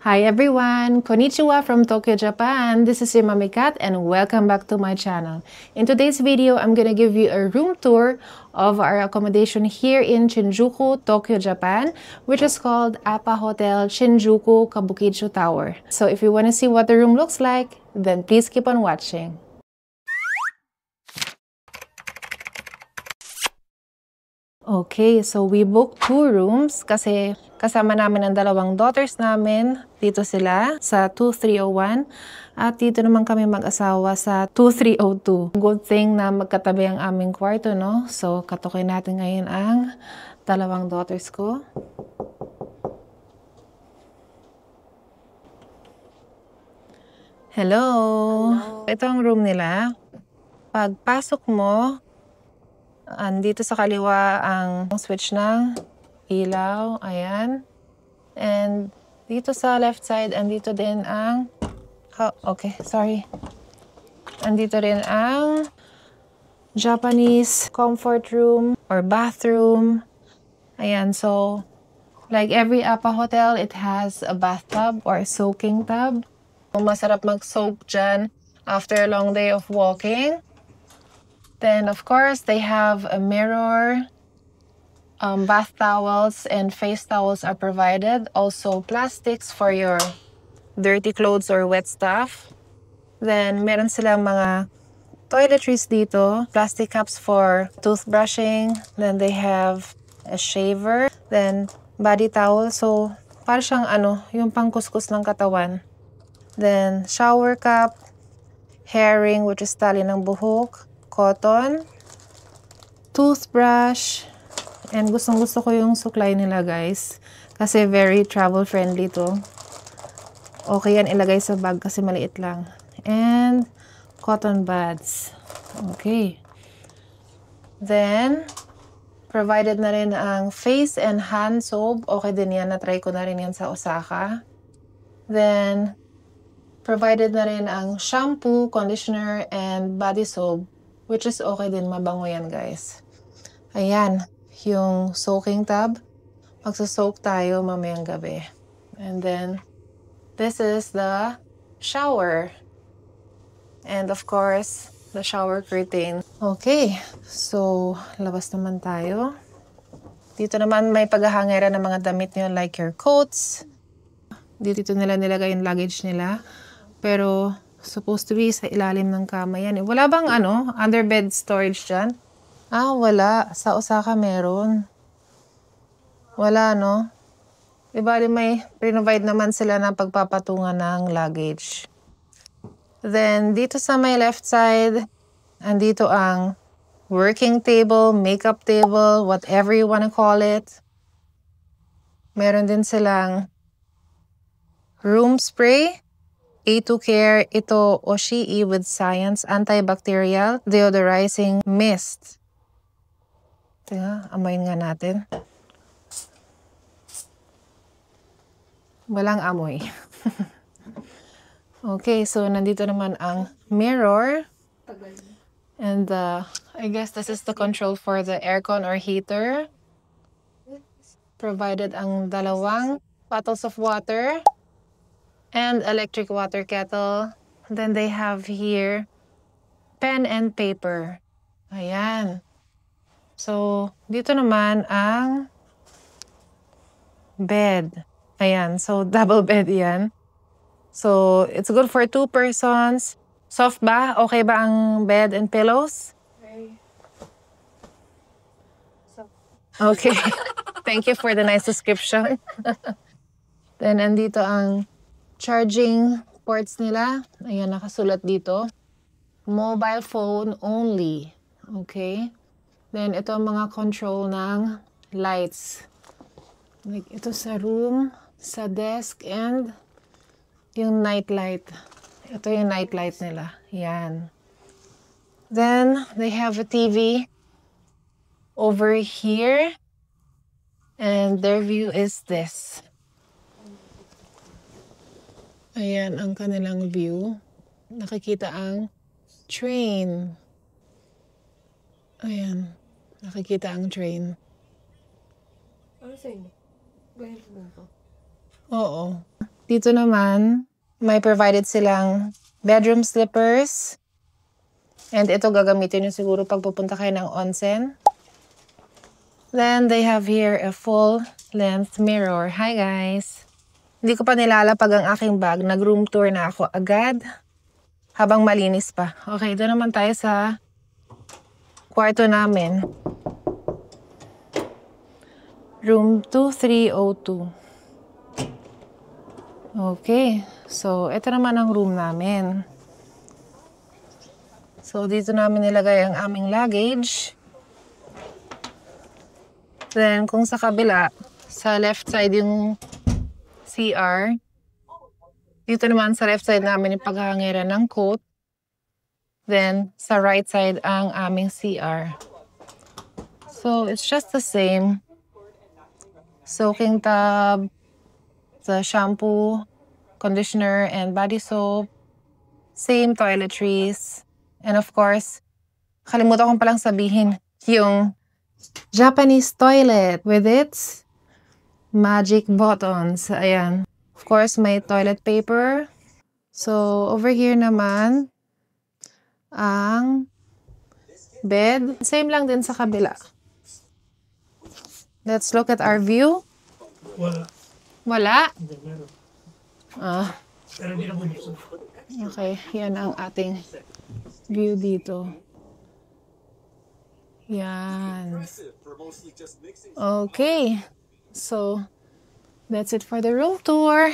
Hi everyone! Konnichiwa from Tokyo, Japan. This is your Mami Kat and welcome back to my channel. In today's video, I'm gonna give you a room tour of our accommodation here in Shinjuku, Tokyo, Japan, which is called Appa Hotel Shinjuku Kabukicho Tower. So if you want to see what the room looks like, then please keep on watching. Okay, so we booked 2 rooms kasi kasama namin ang dalawang daughters namin. Dito sila sa 2301 at dito naman kami mag-asawa sa 2302. Good thing na magkatabi ang aming kwarto, no? So, katukoy natin ngayon ang dalawang daughters ko. Hello! Ito ang room nila. Pagpasok mo, andito sa kaliwa ang switch ng ilaw, ayan. And dito sa left side, andito din ang, andito rin ang Japanese comfort room or bathroom. Ayan, so like every Appa hotel, it has a bathtub or a soaking tub. Masarap mag-soak dyan after a long day of walking. Then, of course, they have a mirror. Bath towels and face towels are provided. Also, plastics for your dirty clothes or wet stuff. Then, meron silang mga toiletries dito. Plastic cups for toothbrushing. Then, they have a shaver. Then, body towel. So, para siyang yung pangkuskus ng katawan. Then, shower cap. Herring, which is tali ng buhok. Cotton, toothbrush, and gustong-gusto ko yung suklay nila, guys. Kasi very travel-friendly to. Okay yan ilagay sa bag kasi maliit lang. And cotton buds. Okay. Then, provided na rin ang face and hand soap. Okay din yan. Na-try ko na rin yan sa Osaka. Then, provided na rin ang shampoo, conditioner, and body soap. Which is okay din, mabango yan, guys. Ayan, yung soaking tub. Magsasoak tayo mamayang gabi. And then, this is the shower. And of course, the shower curtain. Okay, so, labas naman tayo. Dito naman may paghahangeran ng mga damit nyo like your coats. Dito nila nilagay yung luggage nila. Pero, supposed to be sa ilalim ng kama yan. Wala bang underbed storage dyan? Wala. Sa Osaka meron. Wala, no? Diba, may provide naman sila ng pagpapatungan ng luggage. Then, dito sa may left side, andito ang working table, makeup table, whatever you wanna call it. Meron din silang room spray. A2 Care, ito Oshii with Science Antibacterial Deodorizing Mist. Tingnan, amoyin nga natin. Walang amoy. Okay, so nandito naman ang mirror. And I guess this is the control for the aircon or heater. Provided ang dalawang bottles of water. And electric water kettle. Then they have here pen and paper. Ayan. So, dito naman ang bed. Ayan. So, double bed yan. So, it's good for 2 persons. Soft ba? Okay ba ang bed and pillows? Okay. Thank you for the nice description. Then, andito ang charging ports nila. Ayan, nakasulat dito. Mobile phone only. Okay. Then, ito ang mga control ng lights. Like, ito sa room, sa desk, and yung night light. Ito yung night light nila. Yan. Then, they have a TV over here. And their view is this. Ayan ang kanilang view. Nakikita ang train. Ayan. Nakikita ang train. Ano sa inyo? Ganito lang po? Oo. Dito naman, may provided silang bedroom slippers. And ito gagamitin nyo siguro pag pupunta kayo ng onsen. Then they have here a full-length mirror. Hi guys! Hindi ko pa nilalapag ang aking bag. Nag-room tour na ako agad. Habang malinis pa. Okay, doon naman tayo sa kwarto namin. Room 2302. Okay, so ito naman ang room namin. So dito namin nilagay ang aming luggage. Then kung sa kabila, sa left side yung CR. Dito naman sa left side namin yung paghahangiran ng coat. Then sa right side ang aming CR. So it's just the same. Soaking tub, the shampoo, conditioner, and body soap. Same toiletries. And of course, kalimutan ko palang sabihin, yung Japanese toilet with its magic buttons. Ayan. Of course, may toilet paper. So, over here naman, ang bed. Same lang din sa kabila. Let's look at our view. Wala. Wala? Hindi, meron. Pero hindi na bubuksan. Okay, yan ang ating view dito. Yan. Okay. So, that's it for the room tour.